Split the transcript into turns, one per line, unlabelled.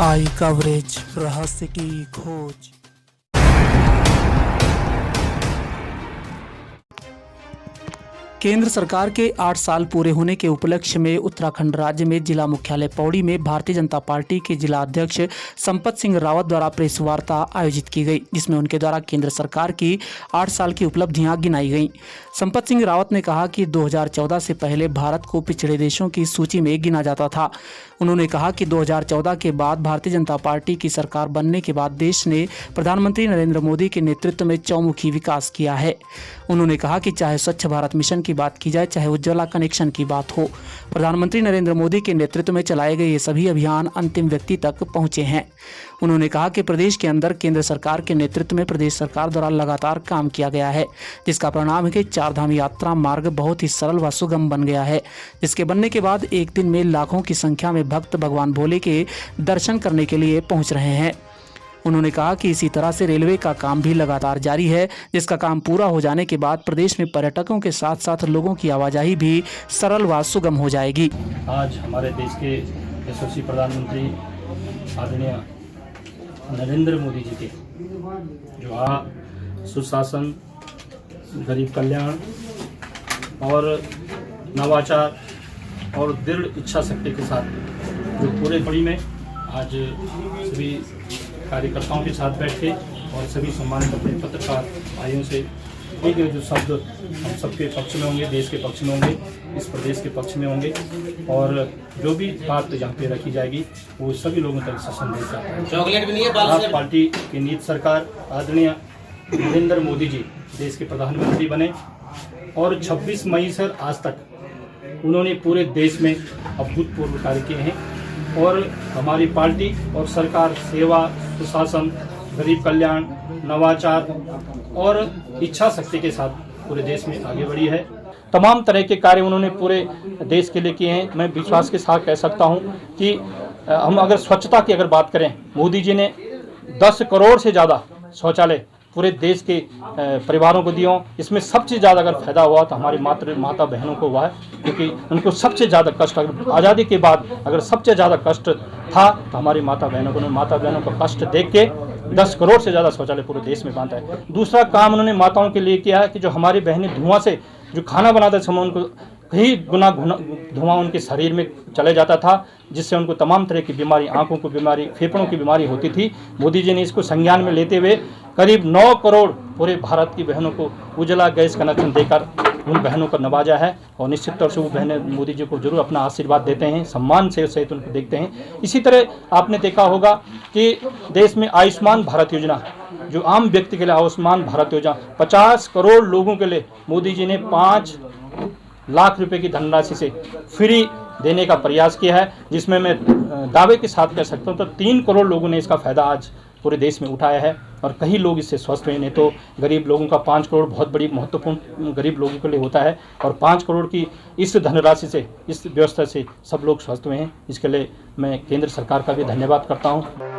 आई coverage, रहस्य की खोज। केंद्र सरकार के 8 साल पूरे होने के उपलक्ष्य में उत्तराखंड राज्य में जिला मुख्यालय पौड़ी में भारतीय जनता पार्टी के जिला अध्यक्ष संपत सिंह रावत द्वारा प्रेस वार्ता आयोजित की गई, जिसमें उनके द्वारा केंद्र सरकार की 8 साल की उपलब्धियां गिनाई गईं। संपत सिंह रावत ने कहा कि 2014 से पहले भारत को पिछड़े देशों की सूची में गिना जाता था। उन्होंने कहा कि 2014 के बाद भारतीय जनता पार्टी की सरकार बनने के बाद देश ने प्रधानमंत्री नरेंद्र मोदी के नेतृत्व में चौमुखी विकास किया है। उन्होंने कहा कि चाहे स्वच्छ भारत मिशन की बात की जाए, चाहे उज्ज्वला कनेक्शन की बात हो, प्रधानमंत्री नरेंद्र मोदी के नेतृत्व में चलाए गए ये सभी अभियान अंतिम व्यक्ति तक पहुंचे हैं। उन्होंने कहा कि प्रदेश के अंदर केंद्र सरकार के नेतृत्व में प्रदेश सरकार द्वारा लगातार काम किया गया है, जिसका परिणाम है कि चारधाम यात्रा मार्ग बहुत ही सरल व सुगम बन गया है, जिसके बनने के बाद एक दिन में लाखों की संख्या में भक्त भगवान भोले के दर्शन करने के लिए पहुंच रहे हैं। उन्होंने कहा कि इसी तरह से रेलवे का काम भी लगातार जारी है, जिसका काम पूरा हो जाने के बाद प्रदेश में पर्यटकों के साथ साथ लोगों की आवाजाही भी सरल व सुगम हो जाएगी।
आज हमारे देश के यशस्वी प्रधानमंत्री आदरणीय नरेंद्र मोदी जी के जो सुशासन, गरीब कल्याण और नवाचार और दृढ़ इच्छा शक्ति के साथ जो पूरे पड़ी में आज सभी कार्यकर्ताओं के साथ बैठ के और सभी सम्मानित अपने पत्रकार भाइयों से एक जो शब्द हम सबके पक्ष में होंगे, देश के पक्ष में होंगे, इस प्रदेश के पक्ष में होंगे और जो भी बात यहाँ पे रखी जाएगी वो सभी लोगों तक संदेश आता है। चॉकलेट भी नहीं है। भारतीय पार्टी की नीति सरकार आदरणीय नरेंद्र मोदी जी देश के प्रधानमंत्री बने और 26 मई से आज तक उन्होंने पूरे देश में अभूतपूर्व कार्य किए हैं और हमारी पार्टी और सरकार सेवा, सुशासन, गरीब कल्याण, नवाचार और इच्छा शक्ति के साथ पूरे देश में आगे बढ़ी है। तमाम तरह के कार्य उन्होंने पूरे देश के लिए किए हैं। मैं विश्वास के साथ कह सकता हूं कि हम अगर स्वच्छता की अगर बात करें, मोदी जी ने 10 करोड़ से ज़्यादा शौचालय पूरे देश के परिवारों को दिए। इसमें सबसे ज़्यादा अगर फायदा हुआ तो हमारी माता बहनों को हुआ है, क्योंकि उनको सबसे ज़्यादा कष्ट आज़ादी के बाद अगर सबसे ज़्यादा कष्ट था तो हमारी माता बहनों को कष्ट देख के 10 करोड़ से ज़्यादा शौचालय पूरे देश में बांधा है। दूसरा काम उन्होंने माताओं के लिए किया है कि जो हमारी बहनें धुआं से जो खाना बनाते समय उनको कई गुना धुआं उनके शरीर में चले जाता था, जिससे उनको तमाम तरह की बीमारी, आंखों की बीमारी, फेफड़ों की बीमारी होती थी। मोदी जी ने इसको संज्ञान में लेते हुए करीब 9 करोड़ पूरे भारत की बहनों को उज्ज्वला गैस कनेक्शन देकर उन बहनों को नवाजा है और निश्चित तौर से वो बहनें मोदी जी को जरूर अपना आशीर्वाद देते हैं, सम्मान से सहित उनको देखते हैं। इसी तरह आपने देखा होगा कि देश में आयुष्मान भारत योजना, जो आम व्यक्ति के लिए आयुष्मान भारत योजना 50 करोड़ लोगों के लिए मोदी जी ने 5 लाख रुपए की धनराशि से फ्री देने का प्रयास किया है, जिसमें मैं दावे के साथ कह सकता हूँ तो 3 करोड़ लोगों ने इसका फायदा आज पूरे देश में उठाया है और कई लोग इससे स्वस्थ हुए। नहीं तो गरीब लोगों का 5 करोड़ बहुत बड़ी महत्वपूर्ण गरीब लोगों के लिए होता है और 5 करोड़ की इस धनराशि से, इस व्यवस्था से सब लोग स्वस्थ हुए हैं। इसके लिए मैं केंद्र सरकार का भी धन्यवाद करता हूँ।